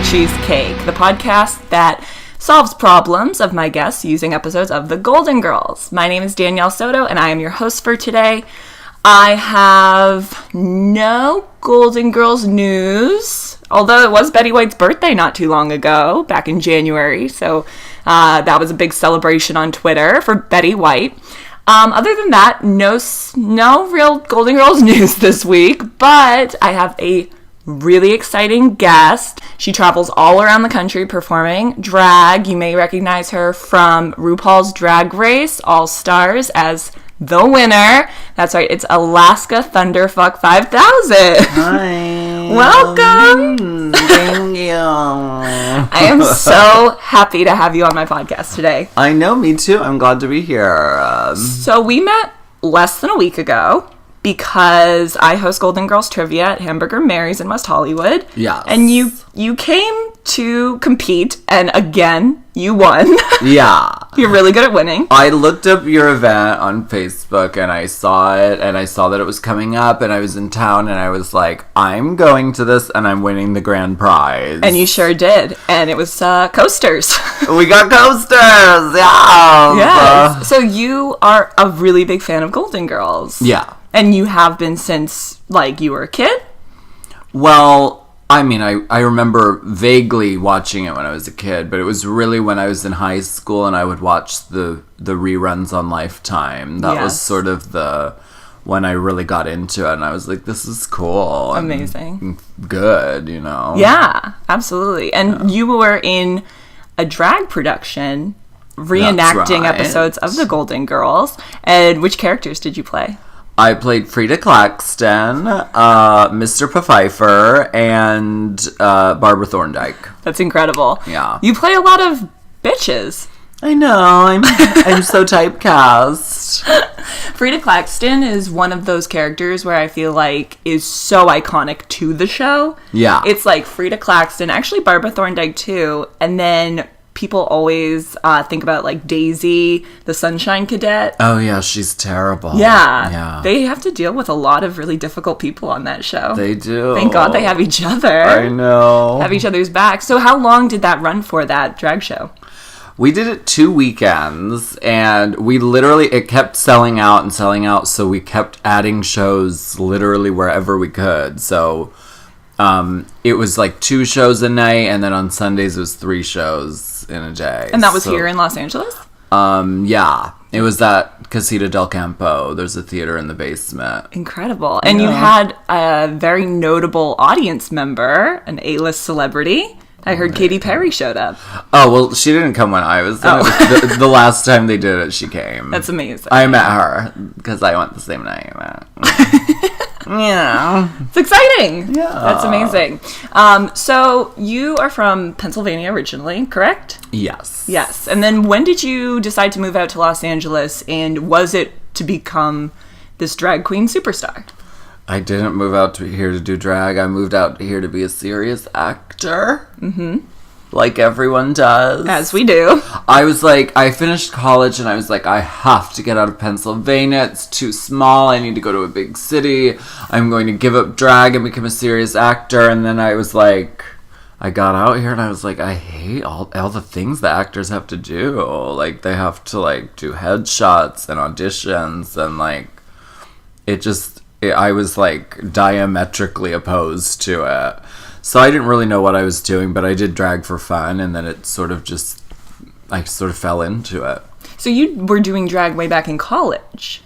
Cheesecake, the podcast that solves problems of my guests using episodes of The Golden Girls. My name is Danielle Soto, and I am your host for today. I have no Golden Girls news, although it was Betty White's birthday not too long ago, back in January, so that was a big celebration on Twitter for Betty White. Other than that, no real Golden Girls news this week, but I have a really exciting guest. She travels all around the country performing drag. You may recognize her from RuPaul's Drag Race All Stars as the winner. That's right, it's Alaska Thunderfuck 5000. Hi. Welcome. Thank you. I am so happy to have you on my podcast today. I know, me too. I'm glad to be here. So we met less than a week ago because I host Golden Girls Trivia at Hamburger Mary's in West Hollywood. Yes. And you came to compete, and again, you won. Yeah. You're really good at winning. I looked up your event on Facebook, and I saw it, and I saw that it was coming up, and I was in town, and I was like, I'm going to this, and I'm winning the grand prize. And you sure did. And it was coasters. We got coasters! Yeah! Yes. So you are a really big fan of Golden Girls. Yeah. And you have been since, like, you were a kid? Well, I mean, I remember vaguely watching it when I was a kid, but it was really when I was in high school and I would watch the reruns on Lifetime. That was sort of when I really got into it, and I was like, this is cool. Amazing. Good, you know? Yeah, absolutely. And you were in a drag production reenacting episodes of The Golden Girls. And which characters did you play? I played Frida Claxton, Mr. Pfeiffer, and Barbara Thorndike. That's incredible. Yeah. You play a lot of bitches. I know. I'm so typecast. Frida Claxton is one of those characters where I feel like is so iconic to the show. Yeah. It's like Frida Claxton, actually Barbara Thorndike too, and then people always think about, like, Daisy, the Sunshine Cadet. Oh, yeah, she's terrible. Yeah. They have to deal with a lot of really difficult people on that show. They do. Thank God they have each other. I know. Have each other's back. So how long did that run for, that drag show? We did it 2 weekends, and it kept selling out, so we kept adding shows literally wherever we could. So it was like 2 shows a night, and then on Sundays it was 3 shows in a day. And that was here in Los Angeles? Yeah. It was at Casita del Campo. There's a theater in the basement. Incredible. And you had a very notable audience member, an A-list celebrity. I heard Katy Perry showed up. Oh, well, she didn't come when I was there. The last time they did it, she came. That's amazing. I met her because I went the same night. Yeah. It's exciting. Yeah. That's amazing. So you are from Pennsylvania originally, correct? Yes. Yes. And then when did you decide to move out to Los Angeles, and was it to become this drag queen superstar? I didn't move out here to do drag. I moved out here to be a serious actor. Mm-hmm. Like everyone does. As we do. I finished college and I was like, I have to get out of Pennsylvania. It's too small. I need to go to a big city. I'm going to give up drag and become a serious actor. And then I was like, I got out here and I was like, I hate all the things the actors have to do. Like, they have to, like, do headshots and auditions, and, like, I was, like, diametrically opposed to it. So I didn't really know what I was doing, but I did drag for fun, and then it sort of I sort of fell into it. So you were doing drag way back in college?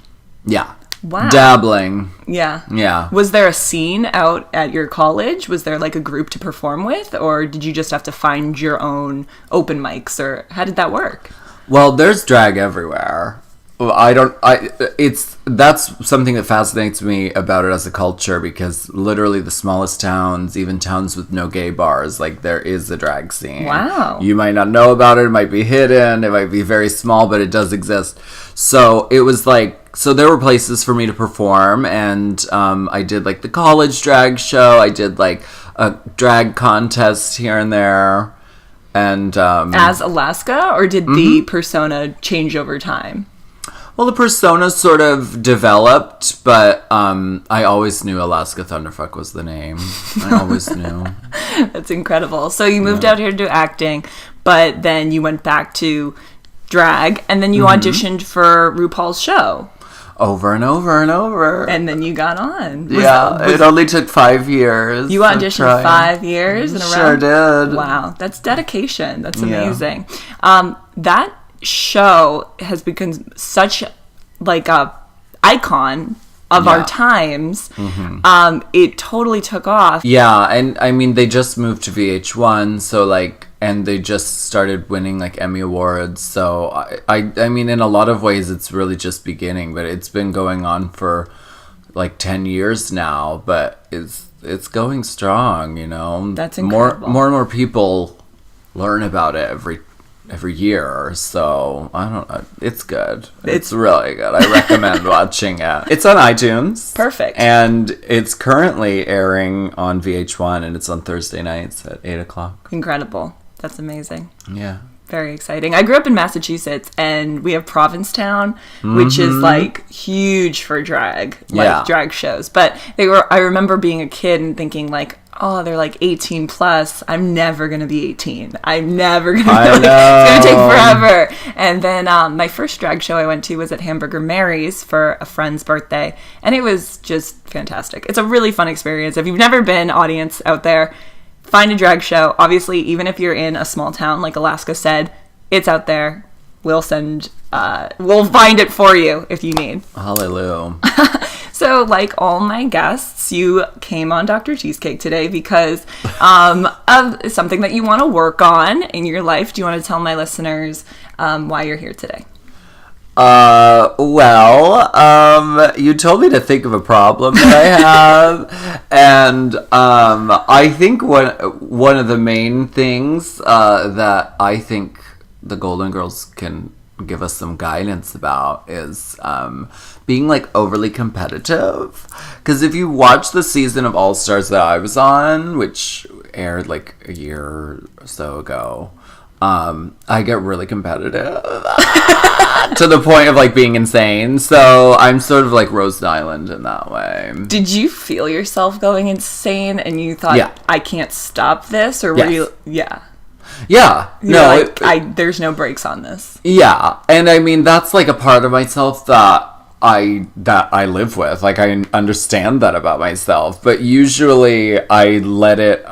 Yeah. Wow. Dabbling. Yeah. Yeah. Was there a scene out at your college? Was there, like, a group to perform with? Or did you just have to find your own open mics? Or how did that work? Well, there's drag everywhere. That's something that fascinates me about it as a culture, because literally the smallest towns, even towns with no gay bars, like, there is a drag scene. Wow. You might not know about it. It might be hidden. It might be very small, but it does exist. So it was like, so there were places for me to perform, and I did, like, the college drag show. I did, like, a drag contest here and there. And as Alaska, or did the persona change over time? Well, the persona sort of developed, but I always knew Alaska Thunderfuck was the name. I always knew. That's incredible. So you moved out here to do acting, but then you went back to drag, and then you auditioned for RuPaul's show. Over and over and over. And then you got on. It only took 5 years. You auditioned 5 years in a row? Sure did. Wow, that's dedication. That's amazing. Yeah. That show has become such like a icon of our times. It totally took off. Yeah, and I mean, they just moved to VH1, so like, and they just started winning like Emmy Awards. So I mean, in a lot of ways, it's really just beginning, but it's been going on for like 10 years now. But it's going strong, you know. That's incredible. More and more people learn about it every year, so I don't know. It's good. It's really good. I recommend watching it. It's on iTunes. Perfect. And it's currently airing on VH1, and it's on Thursday nights at 8 o'clock. Incredible. That's amazing. Yeah. Very exciting. I grew up in Massachusetts, and we have Provincetown, which is like huge for drag, drag shows. But I remember being a kid and thinking like, oh, they're like 18 plus. I'm never going to be 18. I'm never going to be. It's going to take forever. And then my first drag show I went to was at Hamburger Mary's for a friend's birthday. And it was just fantastic. It's a really fun experience. If you've never been, audience out there, find a drag show. Obviously, even if you're in a small town, like Alaska said, it's out there. We'll find it for you if you need. Hallelujah. So, like all my guests, you came on Dr. Cheesecake today because of something that you want to work on in your life. Do you want to tell my listeners why you're here today? You told me to think of a problem that I have, and I think one of the main things that I think the Golden Girls can give us some guidance about is being like overly competitive. Because if you watch the season of All Stars that I was on, which aired like a year or so ago, I get really competitive to the point of like being insane. So I'm sort of like Rose Island in that way. Did you feel yourself going insane and you thought, I can't stop this? Or were you, Yeah. No, there's no brakes on this. Yeah. And I mean, that's like a part of myself that I live with. Like, I understand that about myself, but usually I let it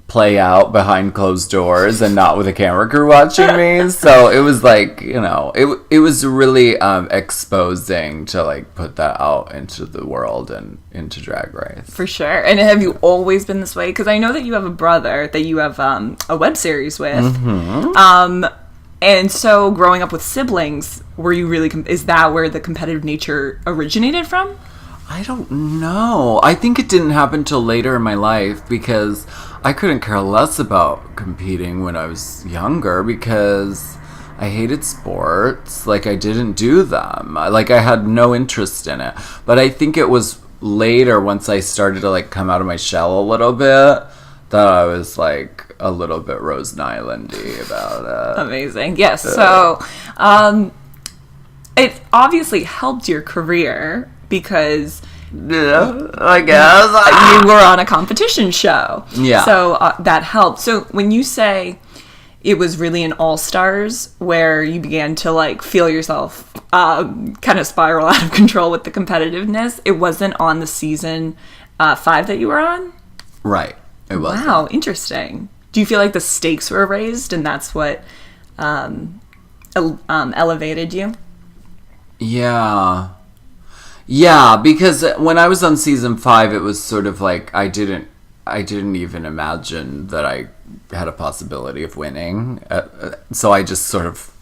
play out behind closed doors and not with a camera crew watching me. So it was like, you know, it was really exposing to like put that out into the world and into Drag Race. For sure. And have you always been this way? Because I know that you have a brother that you have a web series with. And so growing up with siblings, were you really, is that where the competitive nature originated from? I don't know. I think it didn't happen till later in my life because I couldn't care less about competing when I was younger because I hated sports. Like, I didn't do them. I had no interest in it. But I think it was later, once I started to like come out of my shell a little bit, that I was like a little bit Rose Island-y about it. Amazing. Yes. So it obviously helped your career because I guess you were on a competition show. Yeah. So that helped. So when you say it was really an All-Stars where you began to like feel yourself kind of spiral out of control with the competitiveness, it wasn't on the season 5 that you were on? Right. It was. Wow, interesting. Do you feel like the stakes were raised and that's what elevated you? Yeah. Yeah, because when I was on season 5, it was sort of like I didn't even imagine that I had a possibility of winning. So I just sort of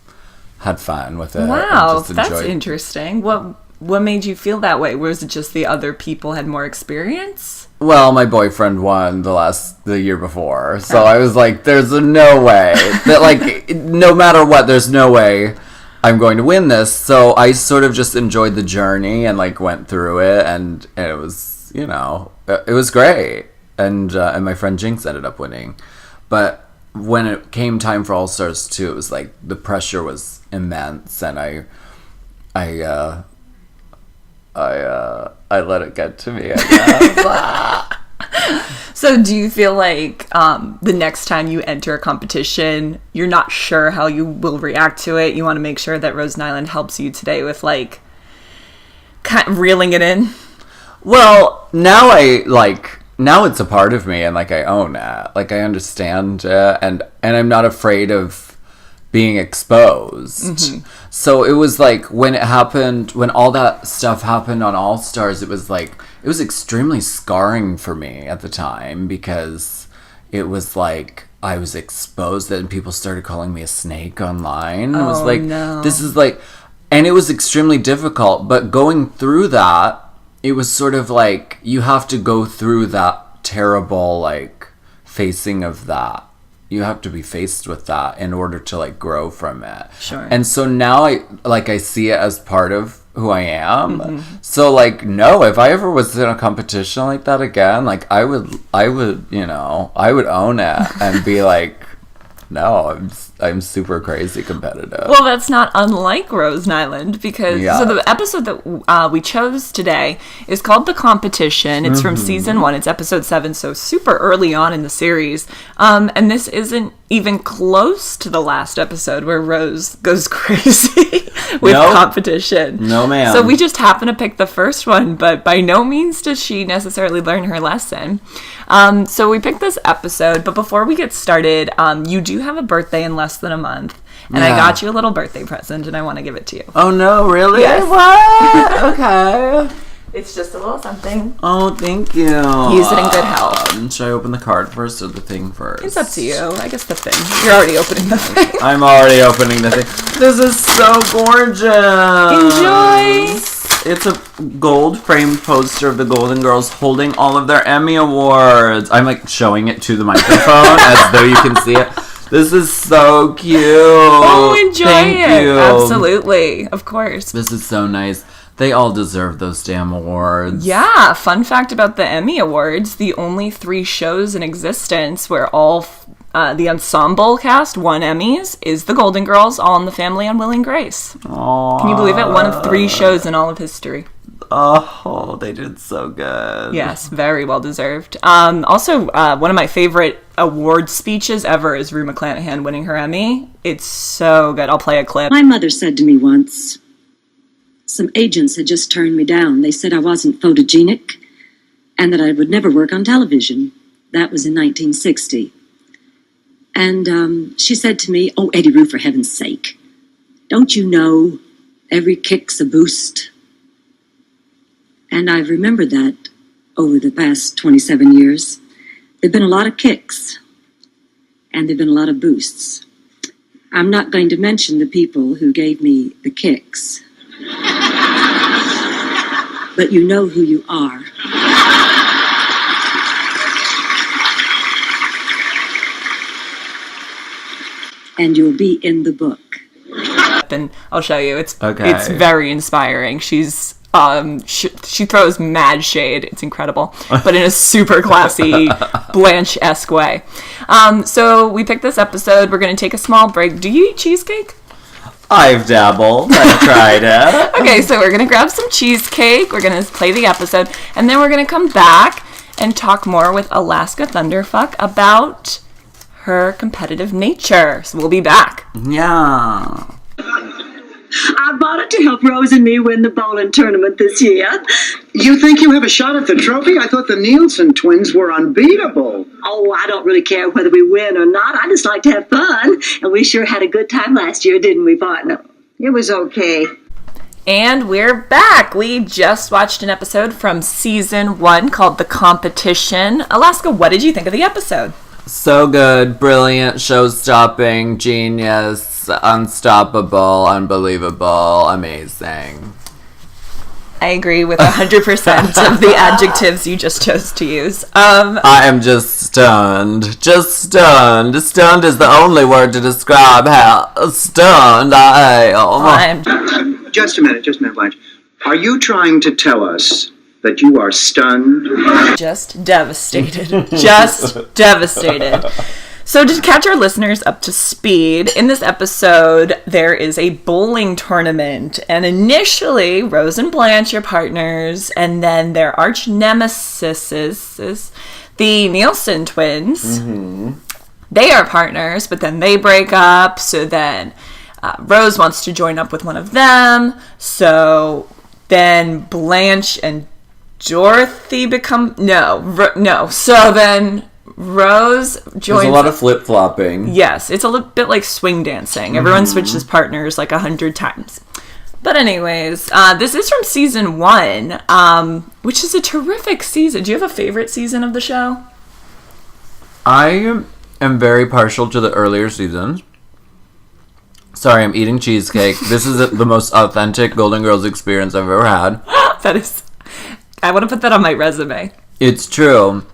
had fun with it. Wow, that's interesting. What made you feel that way? Was it just the other people had more experience? Well, my boyfriend won the year before, so I was like, "There's no way that like no matter what, there's no way I'm going to win this." So I sort of just enjoyed the journey and like went through it, and it was, you know, it was great. And my friend Jinx ended up winning, but when it came time for All Stars 2, it was like the pressure was immense, and I let it get to me, I guess. So So do you feel like the next time you enter a competition, you're not sure how you will react to it? You want to make sure that Rose Nyland helps you today with, like, kind of reeling it in? Well, now now it's a part of me, and, like, I own it. Like, I understand it, and I'm not afraid of being exposed. Mm-hmm. So it was, like, when all that stuff happened on All Stars, it was, like, it was extremely scarring for me at the time, because it was, like, I was exposed, and people started calling me a snake online. It was, like, no. This is, like... And it was extremely difficult, but going through that, it was sort of like, you have to go through that terrible, like, facing of that. You have to be faced with that in order to, like, grow from it. Sure. And so now I see it as part of who I am. Mm-hmm. So, like, no, if I ever was in a competition like that again, like, I would, I would own it and be like, no, I'm super crazy competitive. Well, that's not unlike Rose Nyland, because so the episode that we chose today is called The Competition. It's from season 1. It's episode 7, so super early on in the series. And this isn't even close to the last episode where Rose goes crazy with competition. No, ma'am. So we just happen to pick the first one, but by no means does she necessarily learn her lesson. So we picked this episode, but before we get started, you do have a birthday in less than a month, and I got you a little birthday present, and I want to give it to you. Oh no, really? Yes. What? Okay. It's just a little something. Oh, thank you. Use it in good health. Should I open the card first or the thing first? It's up to you. I guess the thing. You're already opening the thing. I'm already opening the thing. This is so gorgeous. Enjoy. It's a gold framed poster of the Golden Girls holding all of their Emmy Awards. I'm, like, showing it to the microphone as though you can see it. This is so cute. Oh, enjoy Thank it. You. Absolutely. Of course. This is so nice. They all deserve those damn awards. Yeah. Fun fact about the Emmy Awards, the only 3 shows in existence where all the ensemble cast won Emmys is the Golden Girls, All in the Family, and Will and Grace. Aww. Can you believe it? One of 3 shows in all of history. Oh, they did so good. Yes, very well deserved. Also, one of my favorite award speeches ever is Rue McClanahan winning her Emmy. It's so good. I'll play a clip. My mother said to me once, some agents had just turned me down. They said I wasn't photogenic and that I would never work on television. That was in 1960. And she said to me, oh, Eddie Rue, for heaven's sake, don't you know every kick's a boost? And I've remembered that over the past 27 years. There've been a lot of kicks, and there've been a lot of boosts. I'm not going to mention the people who gave me the kicks, but you know who you are. And you'll be in the book. And I'll show you. It's okay. It's very inspiring. She's she throws mad shade. It's incredible, but in a super classy Blanche-esque way. So we picked this episode. We're going to take a small break. Do you eat cheesecake? I've dabbled. I've tried it. Okay, so we're going to grab some cheesecake. We're going to play the episode, and then we're going to come back and talk more with Alaska Thunderfuck about her competitive nature. So we'll be back. Yeah. I bought it to help Rose and me win the bowling tournament this year. You think you have a shot at the trophy? I thought the Nielsen twins were unbeatable. Oh, I don't really care whether we win or not. I just like to have fun. And we sure had a good time last year, didn't we, partner? It was okay. And we're back. We just watched an episode from season 1 called The Competition. Alaska, what did you think of the episode? So good, brilliant, show-stopping, genius, unstoppable, unbelievable, amazing. I agree with 100% of the adjectives you just chose to use. I am just stunned. Just stunned. Stunned is the only word to describe how stunned I am. Just a minute, Blanche. Are you trying to tell us that you are stunned? Just devastated. Just devastated. So to catch our listeners up to speed, in this episode, there is a bowling tournament. And initially, Rose and Blanche are partners. And then their arch nemesis is the Nielsen twins. They are partners, but then they break up. So then Rose wants to join up with one of them. So then Blanche and Dorothy become... No. So then... Rose joins... There's a lot of flip-flopping. Yes, it's a little bit like swing dancing. Everyone switches partners like 100 times. But anyways, this is from season 1, which is a terrific season. Do you have a favorite season of the show? I am very partial to the earlier seasons. Sorry, I'm eating cheesecake. This is the most authentic Golden Girls experience I've ever had. That is... I want to put that on my resume. It's true.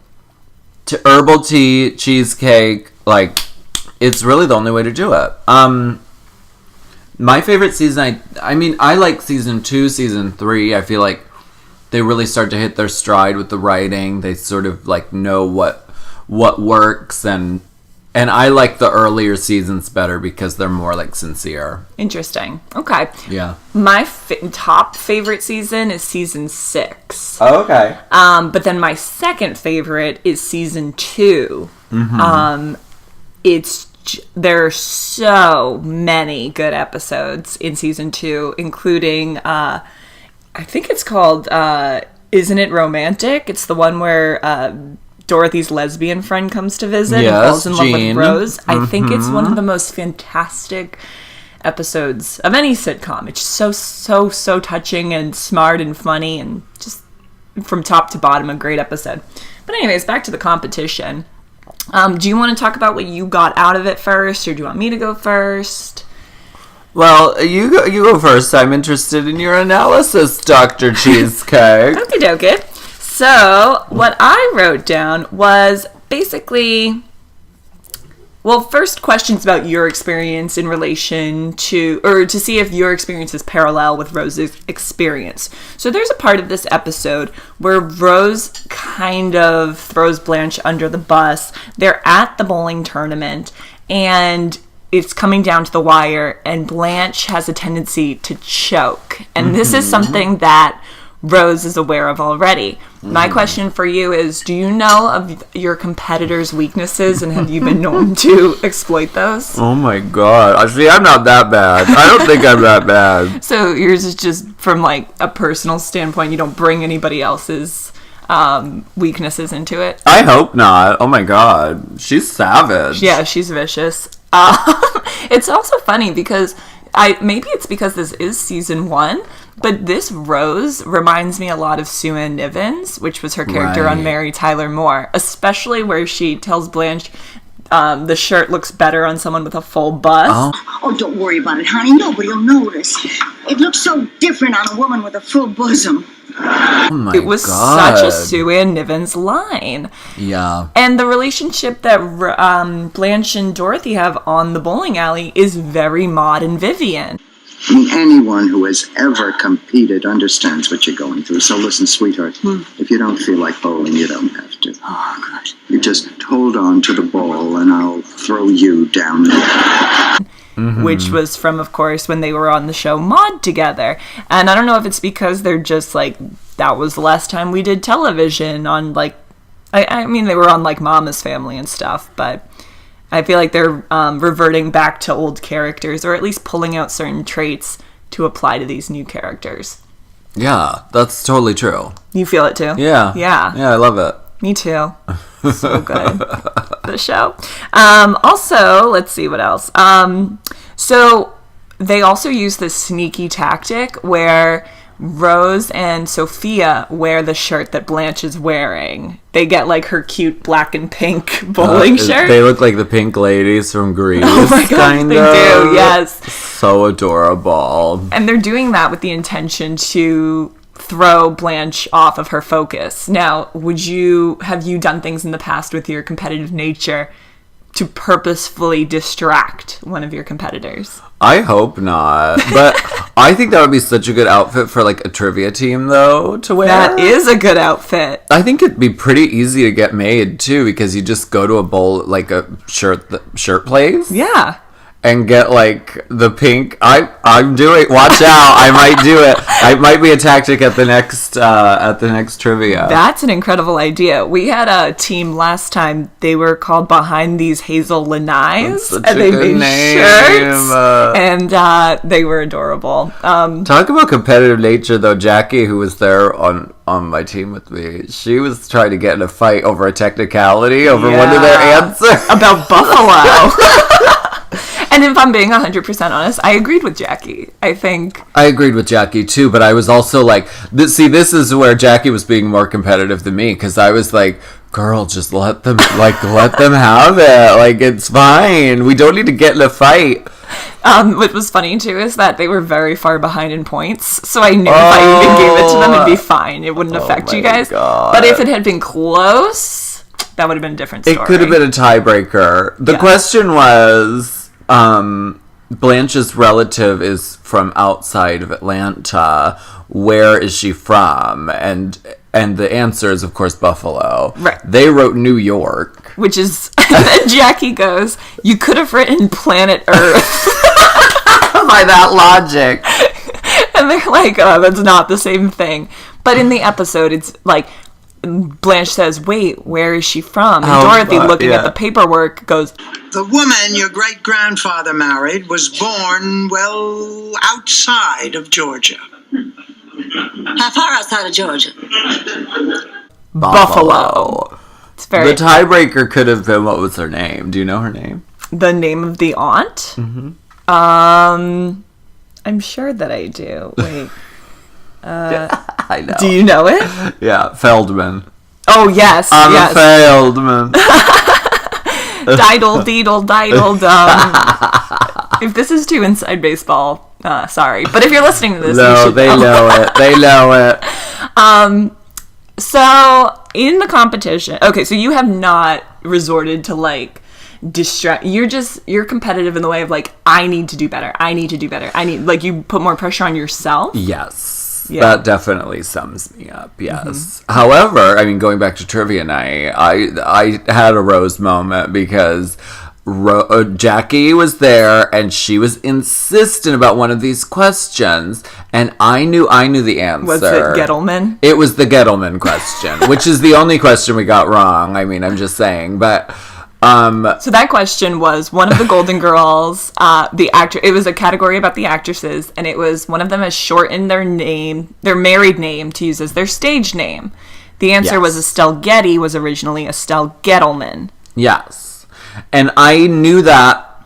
To herbal tea, cheesecake, like, it's really the only way to do it. My favorite season, I mean, I like season 2, season 3. I feel like they really start to hit their stride with the writing. They sort of, like, know what works, and I like the earlier seasons better because they're more, like, sincere. Interesting. Okay. Yeah. My top favorite season is season 6. Oh, okay. But then my second favorite is season 2. There are so many good episodes in season 2, including, I think it's called, Isn't It Romantic? It's the one where, Dorothy's lesbian friend comes to visit and falls in love with Rose. I think it's one of the most fantastic episodes of any sitcom. It's so touching and smart and funny and just from top to bottom a great episode. But anyways, back to the competition. Do you want to talk about what you got out of it first, or do you want me to go first? Well, you go first. I'm interested in your analysis, Dr. Cheesecake. Okie dokie. So, what I wrote down was basically, well, first questions about your experience in relation to, or to see if your experience is parallel with Rose's experience. So there's a part of this episode where Rose kind of throws Blanche under the bus. They're at the bowling tournament, and it's coming down to the wire, and Blanche has a tendency to choke. And this is something that Rose is aware of already. My question for you is, do you know of your competitors' weaknesses, and have you been known to exploit those? Oh my god. See, I'm not that bad. I don't think I'm that bad. So yours is just from like a personal standpoint, you don't bring anybody else's weaknesses into it? I hope not. Oh my god. She's savage. Yeah, she's vicious. It's also funny because maybe it's because this is season 1, but this Rose reminds me a lot of Sue Ann Nivens, which was her character on Mary Tyler Moore, especially where she tells Blanche the shirt looks better on someone with a full bust. Oh, don't worry about it, honey. Nobody will notice. It looks so different on a woman with a full bosom. Oh my It was god. such a Sue Ann Nivens line. Yeah. And the relationship that Blanche and Dorothy have on the bowling alley is very Maude and Vivian. Anyone who has ever competed understands what you're going through. So listen, sweetheart, if you don't feel like bowling, you don't have to. Oh, good. You just hold on to the ball and I'll throw you down there. Which was from, of course, when they were on the show Maude together. And I don't know if it's because they're just like, that was the last time we did television on like, I mean, they were on like Mama's Family and stuff, but I feel like they're reverting back to old characters, or at least pulling out certain traits to apply to these new characters. Yeah, that's totally true. You feel it too? Yeah. Yeah. Yeah, I love it. Me too. So good. The show. Also, let's see what else. So they also use this sneaky tactic where Rose and Sophia wear the shirt that Blanche is wearing. They get like her cute black and pink bowling shirt. They look like the pink ladies from Grease. Oh my gosh, they do, yes. So adorable. And they're doing that with the intention to throw Blanche off of her focus. Now, have you done things in the past with your competitive nature to purposefully distract one of your competitors? I hope not. But I think that would be such a good outfit for like a trivia team, though, to wear. That is a good outfit. I think it'd be pretty easy to get made too, because you just go to a bowl, like a shirt place. Yeah. And get like the pink. I'm doing. Watch out! I might do it. I might be a tactic at the next trivia. That's an incredible idea. We had a team last time. They were called Behind These Hazel Lanais, and they made shirts, and they were adorable. Talk about competitive nature, though. Jackie, who was there on my team with me, she was trying to get in a fight over a technicality over one of their answers about Buffalo. And if I'm being 100% honest, I agreed with Jackie. I agreed with Jackie too, but I was also like, this is where Jackie was being more competitive than me, because I was like, girl, just let them have it. Like, it's fine. We don't need to get in a fight. What was funny too is that they were very far behind in points, so I knew if I even gave it to them, it'd be fine. It wouldn't affect you guys. God. But if it had been close, that would have been a different story. It could have been a tiebreaker. The question was, Blanche's relative is from outside of Atlanta. Where is she from? And the answer is, of course, Buffalo. Right. They wrote New York. Which is, and then Jackie goes, you could have written Planet Earth. By that logic. And they're like, oh, that's not the same thing. But in the episode, it's like, Blanche says, wait, where is she from? And Dorothy, looking at the paperwork, goes, the woman your great-grandfather married was born, well, outside of Georgia. How far outside of Georgia? Buffalo. It's very... The tiebreaker could have been, what was her name? Do you know her name? The name of the aunt? Mm-hmm. I'm sure that I do. Wait. I know. Do you know it? Yeah, Feldman. Oh, yes. I'm yes. a Feldman. Diddle, deedle, diddle, If this is too inside baseball, sorry. But if you're listening to this, you should they know it. They know it. So, in the competition... Okay, so you have not resorted to, like, distract... You're competitive in the way of, like, I need to do better. Like, you put more pressure on yourself? Yes. Yeah. That definitely sums me up, yes. Mm-hmm. However, I mean, going back to trivia night, I had a Rose moment because Jackie was there and she was insistent about one of these questions, and I knew the answer. Was it Gettleman? It was the Gettleman question, which is the only question we got wrong. I mean, I'm just saying, but... So that question was one of the Golden Girls, it was a category about the actresses, and it was one of them has shortened their name, their married name, to use as their stage name. The answer was Estelle Getty was originally Estelle Gettleman. Yes. And I knew that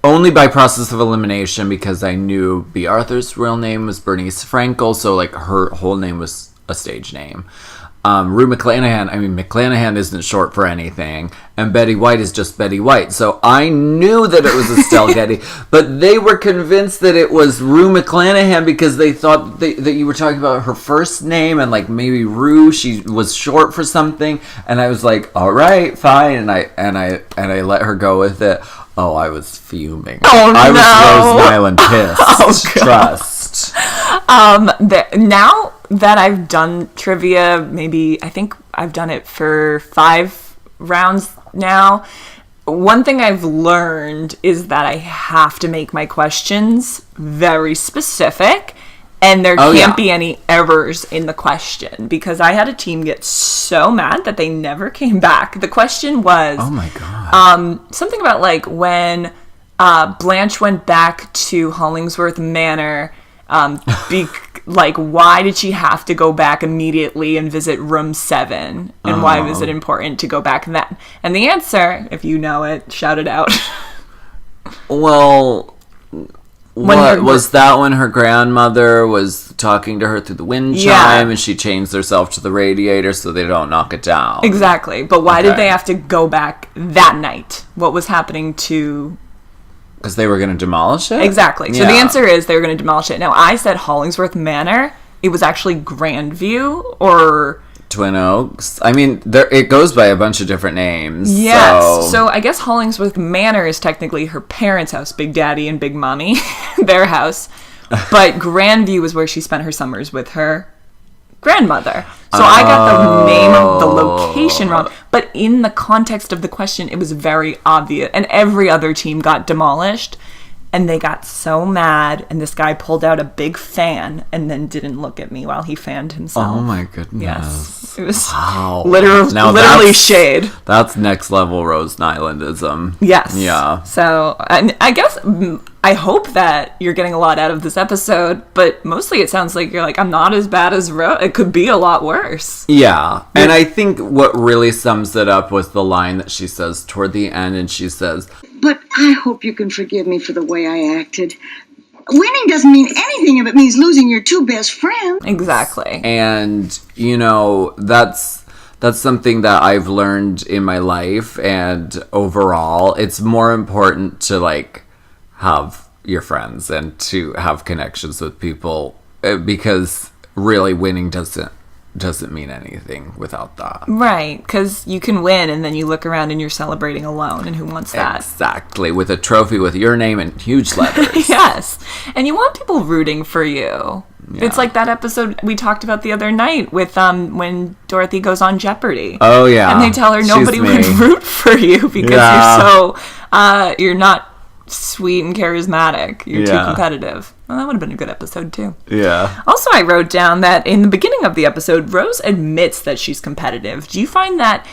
only by process of elimination, because I knew B. Arthur's real name was Bernice Frankel, so like her whole name was a stage name. Rue McClanahan isn't short for anything, and Betty White is just Betty White. So I knew that it was Estelle Getty, but they were convinced that it was Rue McClanahan because they thought that you were talking about her first name, and like maybe Rue, she was short for something. And I was like, all right, fine, and I let her go with it. Oh, I was fuming. Oh, I no. was Rose Nyland pissed. Oh, Trust. Now that I've done trivia, I think I've done it for 5 rounds now. One thing I've learned is that I have to make my questions very specific, and there can't be any errors in the question, because I had a team get so mad that they never came back. The question was, oh my God, something about like when Blanche went back to Hollingsworth Manor. Like, why did she have to go back immediately and visit room 7? And why was it important to go back then? And the answer, if you know it, shout it out. Well, was that when her grandmother was talking to her through the wind chime and she changed herself to the radiator so they don't knock it down? Exactly. But why did they have to go back that night? What was happening to... Because they were going to demolish it? Exactly. So the answer is they were going to demolish it. Now, I said Hollingsworth Manor. It was actually Grandview, or... Twin Oaks. I mean, it goes by a bunch of different names. Yes. So I guess Hollingsworth Manor is technically her parents' house, Big Daddy and Big Mommy, their house. But Grandview was where she spent her summers with her grandmother. So I got the name of the location wrong. But in the context of the question, it was very obvious. And every other team got demolished. And they got so mad, and this guy pulled out a big fan and then didn't look at me while he fanned himself. Oh my goodness. Yes. It was wow. literally shade. That's next level Rose Nylandism. Yes. Yeah. So, I guess, I hope that you're getting a lot out of this episode, but mostly it sounds like you're like, I'm not as bad as Rose. It could be a lot worse. Yeah. And I think what really sums it up was the line that she says toward the end, and she says, But I hope you can forgive me for the way I acted. Winning doesn't mean anything if it means losing your two best friends. Exactly. and, you know, that's something that I've learned in my life, and overall, it's more important to, like, have your friends and to have connections with people, because really winning doesn't mean anything without that. Right, because you can win and then you look around and you're celebrating alone, and who wants that? Exactly, with a trophy with your name in huge letters. Yes, and you want people rooting for you. Yeah. It's like that episode we talked about the other night with when Dorothy goes on Jeopardy. Oh yeah, and they tell her nobody would root for you because you're not sweet and charismatic. You're too competitive. Well, that would have been a good episode too. Yeah. Also, I wrote down that in the beginning of the episode, Rose admits that she's competitive. Do you find that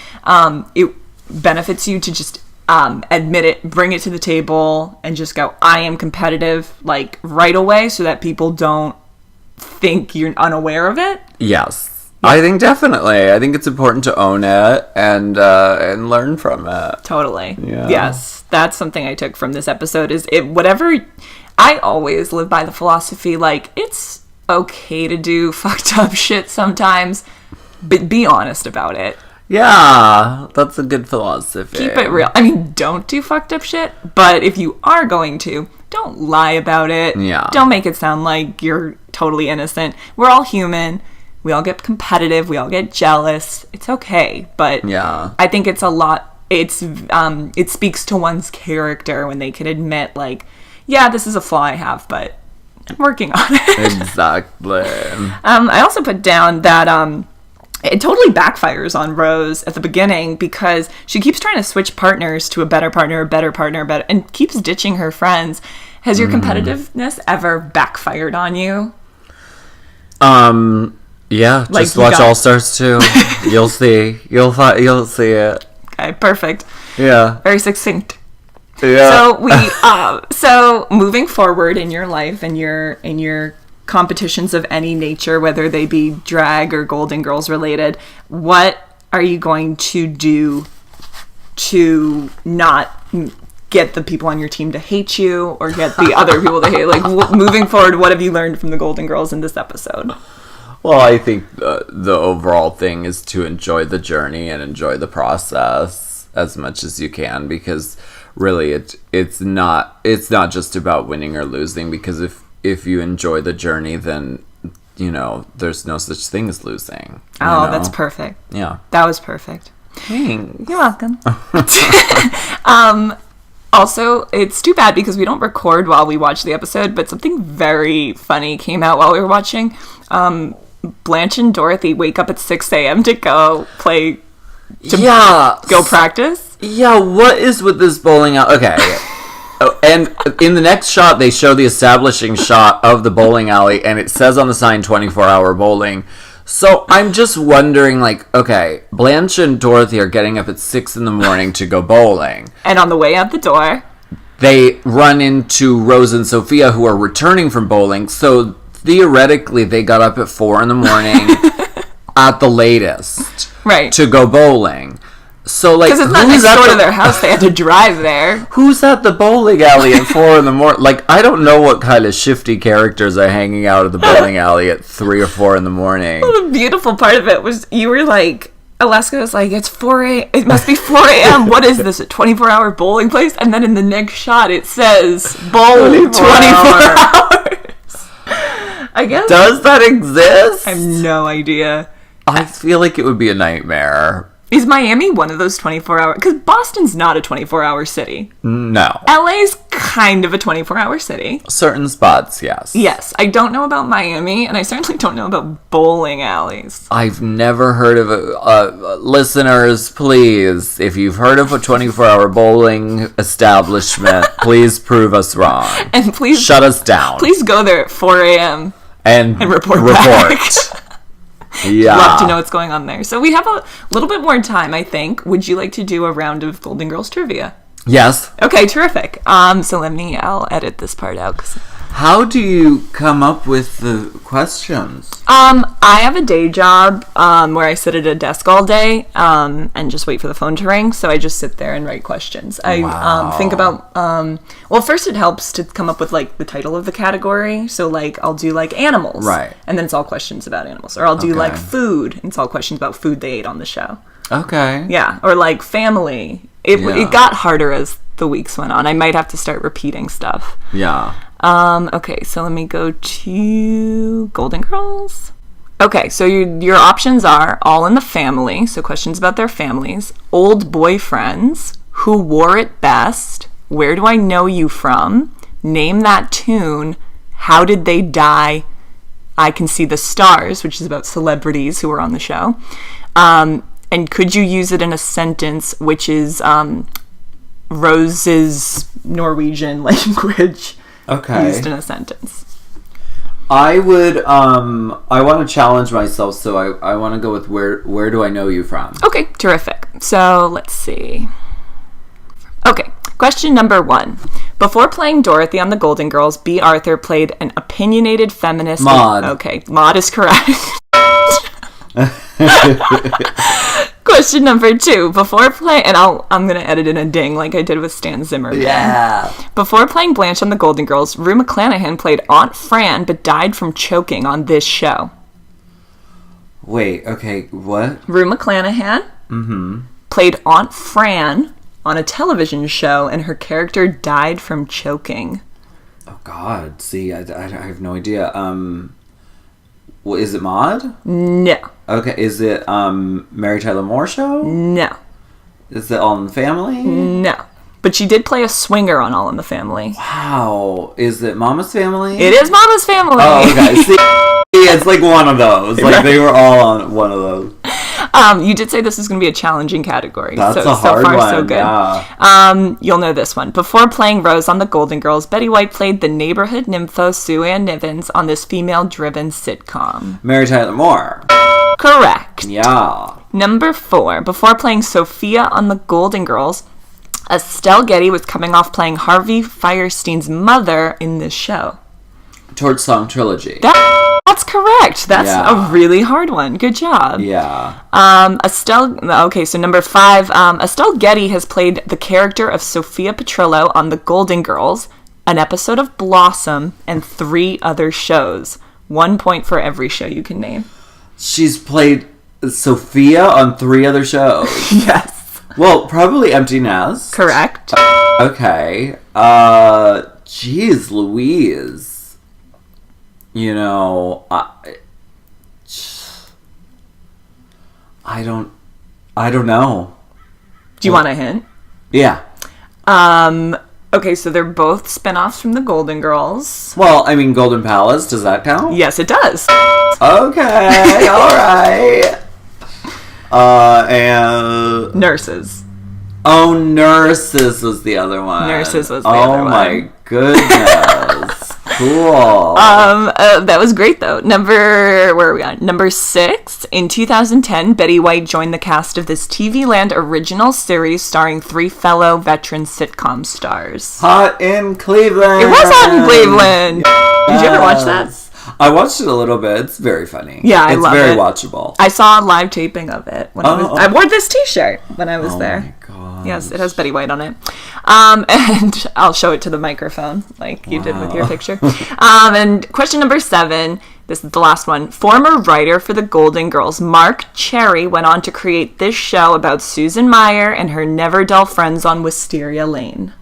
it benefits you to just admit it, bring it to the table, and just go, I am competitive, like, right away, so that people don't think you're unaware of it? Yes. Yeah. I think definitely. I think it's important to own it and learn from it. Totally. Yeah. Yes. That's something I took from this episode is whatever. I always live by the philosophy, like, it's okay to do fucked up shit sometimes, but be honest about it. Yeah, that's a good philosophy. Keep it real. I mean, don't do fucked up shit, but if you are going to, don't lie about it. Yeah. Don't make it sound like you're totally innocent. We're all human. We all get competitive. We all get jealous. It's okay, but yeah. I think it's a lot. It speaks to one's character when they can admit, like, yeah, this is a flaw I have, but I'm working on it. Exactly. I also put down that it totally backfires on Rose at the beginning because she keeps trying to switch partners to a better partner, and keeps ditching her friends. Has your competitiveness ever backfired on you? Yeah, like, just watch All Stars 2. You'll see. You'll see it. Okay, perfect. Yeah. Very succinct. Yeah. So moving forward in your life and your competitions of any nature, whether they be drag or Golden Girls related, what are you going to do to not get the people on your team to hate you or get the other people to hate? Like, moving forward, what have you learned from the Golden Girls in this episode? Well, I think the overall thing is to enjoy the journey and enjoy the process as much as you can, because really it's not just about winning or losing, because if you enjoy the journey, then, you know, there's no such thing as losing. Oh, know? That's perfect. Yeah. That was perfect. Thanks. You're welcome. Also, it's too bad because we don't record while we watch the episode, but something very funny came out while we were watching. Blanche and Dorothy wake up at 6 a.m. to go play, go practice. Yeah, what is with this bowling alley? Okay. And in the next shot, they show the establishing shot of the bowling alley, and it says on the sign 24-hour bowling. So I'm just wondering, like, okay, Blanche and Dorothy are getting up at 6 in the morning to go bowling. And on the way out the door, they run into Rose and Sophia, who are returning from bowling. So theoretically, they got up at 4 in the morning at the latest, right, to go bowling. So, like, because it's not next door to their house, they had to drive there. Who's at the bowling alley at 4 in the morning? Like, I don't know what kind of shifty characters are hanging out at the bowling alley at 3 or 4 in the morning. Well, the beautiful part of it was you were like, Alaska was like, it's 4 a.m. It must be 4 a.m. What is this, a 24-hour bowling place? And then in the next shot, it says bowl 24 hours. I guess. Does that exist? I have no idea. I feel like it would be a nightmare. Is Miami one of those 24-hour? Because Boston's not a 24-hour city. No. LA's kind of a 24-hour city. Certain spots, yes. Yes. I don't know about Miami, and I certainly don't know about bowling alleys. I've never heard of it. Listeners, please, if you've heard of a 24-hour bowling establishment, please prove us wrong. And please shut us down. Please go there at 4 a.m. and report back. Yeah. Love to know what's going on there. So we have a little bit more time, I think. Would you like to do a round of Golden Girls trivia? Yes. Okay, terrific. So I'll edit this part out. How do you come up with the questions? I have a day job where I sit at a desk all day and just wait for the phone to ring. So I just sit there and write questions. I think about, well, first it helps to come up with like the title of the category. So like I'll do like animals. Right. And then it's all questions about animals. Or I'll do like food and it's all questions about food they ate on the show. Okay. Yeah. Or like family. It got harder as the weeks went on. I might have to start repeating stuff. Yeah. Okay, so let me go to Golden Girls. Okay, so your options are All in the Family, so questions about their families, Old Boyfriends, Who Wore It Best, Where Do I Know You From, Name That Tune, How Did They Die, I Can See the Stars, which is about celebrities who were on the show, and Could You Use It in a Sentence, which is Rose's Norwegian language. Okay. Used in a sentence. I would, I want to challenge myself, so I want to go with where do I know you from? Okay, terrific. So, let's see. Okay, question number 1. Before playing Dorothy on The Golden Girls, B. Arthur played an opinionated feminist... Maude. Okay, Maude is correct. Question number 2. Before playing, and I'm gonna edit in a ding like I did with Stan Zimmerman. Yeah. Before playing Blanche on The Golden Girls, Rue McClanahan played Aunt Fran, but died from choking on this show. Wait. Okay. What? Rue McClanahan played Aunt Fran on a television show, and her character died from choking. Oh God. See, I have no idea. Well, is it Maude? No. Okay, is it Mary Tyler Moore show? No. Is it All in the Family? No. But she did play a swinger on All in the Family. Wow. Is it Mama's Family? It is Mama's Family. Oh, okay. See, it's like one of those. Like they were all on one of those. You did say this is going to be a challenging category. That's so a hard far, one. So good. Yeah. You'll know this one. Before playing Rose on The Golden Girls, Betty White played the neighborhood nympho Sue Ann Nivens on this female-driven sitcom. Mary Tyler Moore. Correct. Yeah. Number 4. Before playing Sophia on The Golden Girls, Estelle Getty was coming off playing Harvey Fierstein's mother in this show. Torch Song Trilogy. That's correct. That's a really hard one. Good job. Yeah. Okay, so number 5. Estelle Getty has played the character of Sophia Petrillo on The Golden Girls, an episode of Blossom, and 3 other shows. 1 point for every show you can name. She's played Sophia on 3 other shows. Yes. Well, probably Empty Nest. Correct. Okay. Jeez Louise. You know, I don't know. Do you want a hint? Yeah. Okay, so they're both spin-offs from The Golden Girls. Well, I mean, Golden Palace, does that count? Yes, it does. Okay, alright. And... Nurses. Oh, Nurses was the other one. Nurses was the other one. Oh my goodness. Cool. That was great though. Where are we on? Number 6. In 2010, Betty White joined the cast of this TV Land original series starring 3 fellow veteran sitcom stars. Hot in Cleveland. It was Hot in Cleveland. Did you ever watch that? I watched it a little bit. It's very funny. Yeah, I love it. It's very watchable. I saw a live taping of it when I wore this t-shirt when I was there. Oh my god. Yes, it has Betty White on it. And I'll show it to the microphone like you did with your picture. And question number 7, this is the last one. Former writer for The Golden Girls, Mark Cherry, went on to create this show about Susan Meyer and her never dull friends on Wisteria Lane.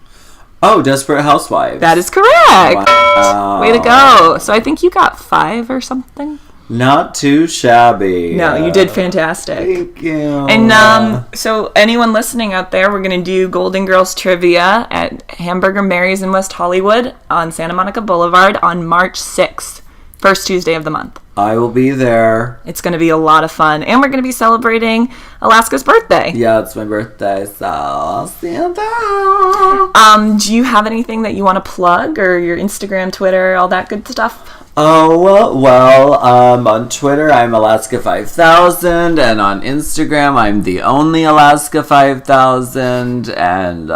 Oh, Desperate Housewives. That is correct. Wow. Way to go. So I think you got 5 or something. Not too shabby. No, you did fantastic. Thank you. And so anyone listening out there, we're going to do Golden Girls trivia at Hamburger Mary's in West Hollywood on Santa Monica Boulevard on March 6th, first Tuesday of the month. I will be there. It's going to be a lot of fun. And we're going to be celebrating Alaska's birthday. Yeah, it's my birthday, so I'll see you there. Do you have anything that you want to plug, or your Instagram, Twitter, all that good stuff? Oh, well, on Twitter, I'm Alaska5000, and on Instagram, I'm the only Alaska5000, and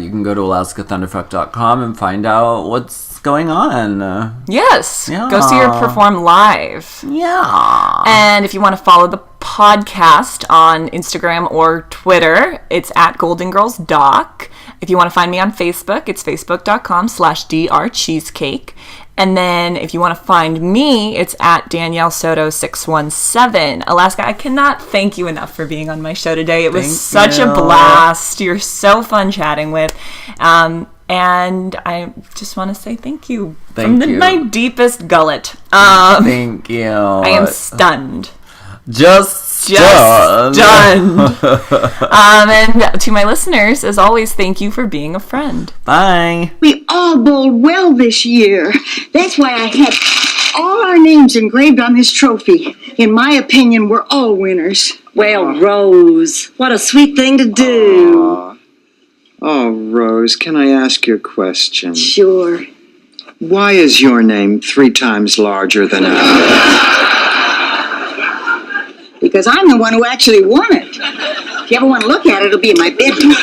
you can go to alaskathunderfuck.com and find out what's going on. Yes. Yeah. Go see her perform live. Yeah. And if you want to follow the podcast on Instagram or Twitter, it's at Golden Girls Doc. If you want to find me on Facebook, it's facebook.com/drcheesecake. And then if you want to find me, it's at Danielle Soto 617. Alaska, I cannot thank you enough for being on my show today. It was such a blast. You're so fun chatting with. And I just want to say thank you. Thank you. My deepest gullet. Thank you. I am stunned. Just stunned. And to my listeners, as always, thank you for being a friend. Bye. We all bowled well this year. That's why I had all our names engraved on this trophy. In my opinion, we're all winners. Well, Rose, what a sweet thing to do. Oh, Rose, can I ask you a question? Sure. Why is your name 3 times larger than ours? Because I'm the one who actually won it. If you ever want to look at it, it'll be in my bedroom.